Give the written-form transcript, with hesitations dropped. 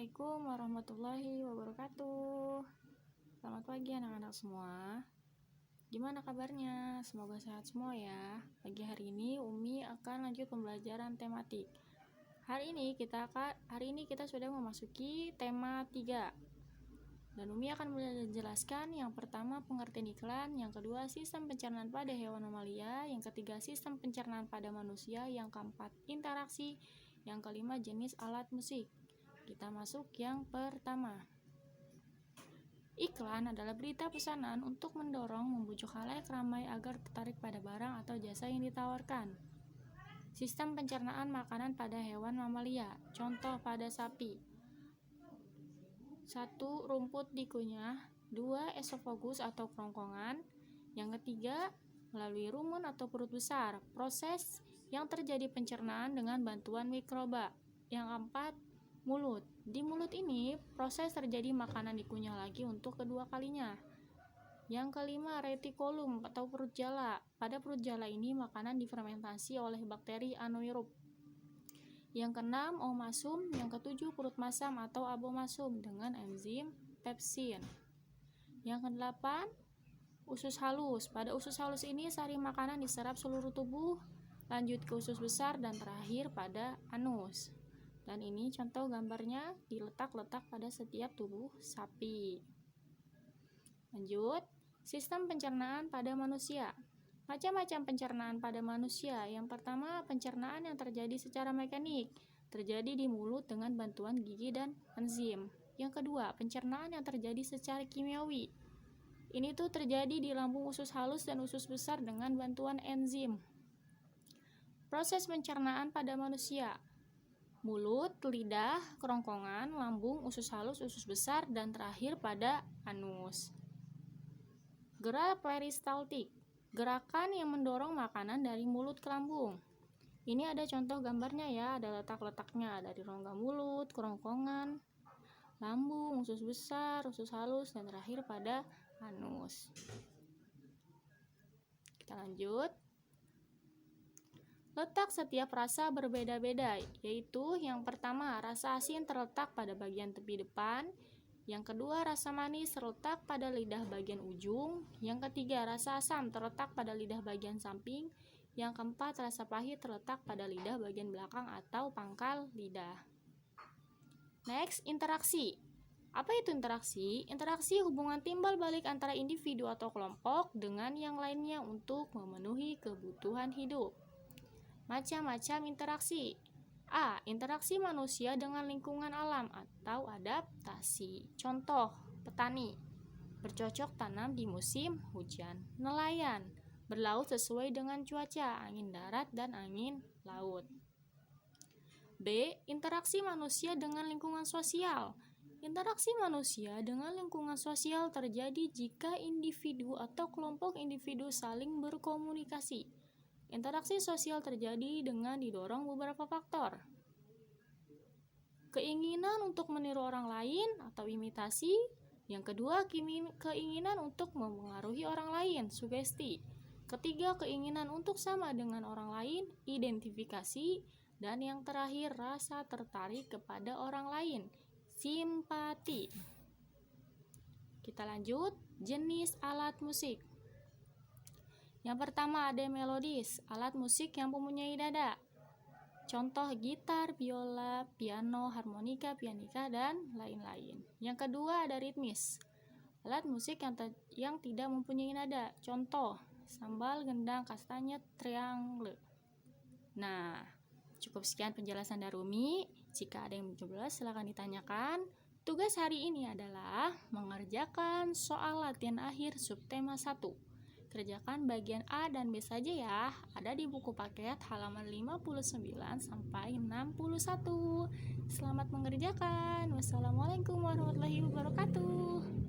Assalamualaikum warahmatullahi wabarakatuh. Selamat pagi anak-anak semua. Gimana kabarnya? Semoga sehat semua ya. Pagi hari ini Umi akan lanjut pembelajaran tematik. Hari ini kita sudah memasuki tema 3. Dan Umi akan menjelaskan yang pertama pengertian iklan, yang kedua sistem pencernaan pada hewan mamalia, yang ketiga sistem pencernaan pada manusia, yang keempat interaksi, yang kelima jenis alat musik. Kita masuk yang pertama. Iklan adalah berita pesanan untuk mendorong membujuk khalayak ramai agar tertarik pada barang atau jasa yang ditawarkan. Sistem pencernaan makanan pada hewan mamalia, contoh pada sapi. 1. Rumput dikunyah. 2. Esofagus atau kerongkongan. Yang ketiga, melalui rumen atau perut besar, proses yang terjadi pencernaan dengan bantuan mikroba. Yang keempat, mulut. Di mulut ini, proses terjadi makanan dikunyah lagi untuk kedua kalinya. Yang kelima, retikulum atau perut jala. Pada perut jala ini, makanan difermentasi oleh bakteri anaerob. Yang keenam, omasum. Yang ketujuh, perut masam atau abomasum dengan enzim pepsin. Yang kedelapan, usus halus. Pada usus halus ini, sari makanan diserap seluruh tubuh, lanjut ke usus besar, dan terakhir pada anus. Dan ini contoh gambarnya diletak-letak pada setiap tubuh sapi. Lanjut, sistem pencernaan pada manusia. Macam-macam pencernaan pada manusia. Yang pertama, pencernaan yang terjadi secara mekanik, terjadi di mulut dengan bantuan gigi dan enzim. Yang kedua, pencernaan yang terjadi secara kimiawi. Ini tuh terjadi di lambung usus halus dan usus besar dengan bantuan enzim. Proses pencernaan pada manusia. Mulut, lidah, kerongkongan, lambung, usus halus, usus besar, dan terakhir pada anus. Gerak peristaltik, gerakan yang mendorong makanan dari mulut ke lambung. Ini ada contoh gambarnya ya, ada letak-letaknya dari rongga mulut, kerongkongan, lambung, usus besar, usus halus, dan terakhir pada anus. Kita lanjut. Letak setiap rasa berbeda-beda, yaitu yang pertama, rasa asin terletak pada bagian tepi depan. Yang kedua, rasa manis terletak pada lidah bagian ujung. Yang ketiga, rasa asam terletak pada lidah bagian samping. Yang keempat, rasa pahit terletak pada lidah bagian belakang atau pangkal lidah. Next, interaksi. Apa itu interaksi? Interaksi hubungan timbal balik antara individu atau kelompok dengan yang lainnya untuk memenuhi kebutuhan hidup. Macam-macam interaksi. A. Interaksi manusia dengan lingkungan alam atau adaptasi. Contoh, petani bercocok tanam di musim hujan. Nelayan berlaut sesuai dengan cuaca, angin darat dan angin laut. B. Interaksi manusia dengan lingkungan sosial. Interaksi manusia dengan lingkungan sosial terjadi jika individu atau kelompok individu saling berkomunikasi. Interaksi sosial terjadi dengan didorong beberapa faktor. Keinginan untuk meniru orang lain atau imitasi. Yang kedua, keinginan untuk mempengaruhi orang lain, sugesti. Ketiga, keinginan untuk sama dengan orang lain, identifikasi. Dan yang terakhir, rasa tertarik kepada orang lain, simpati. Kita lanjut, jenis alat musik. Yang pertama, ada melodis, alat musik yang mempunyai dada. Contoh gitar, biola, piano, harmonika, pianika, dan lain-lain. Yang kedua, ada ritmis, alat musik yang tidak mempunyai nada. Contoh, sambal, gendang, kastanya, triangle. Nah, cukup sekian penjelasan dari Umi. Jika ada yang belum jelas, silakan ditanyakan. Tugas hari ini adalah mengerjakan soal latihan akhir subtema 1. Kerjakan bagian A dan B saja ya. Ada di buku paket halaman 59 sampai 61. Selamat mengerjakan. Wassalamualaikum warahmatullahi wabarakatuh.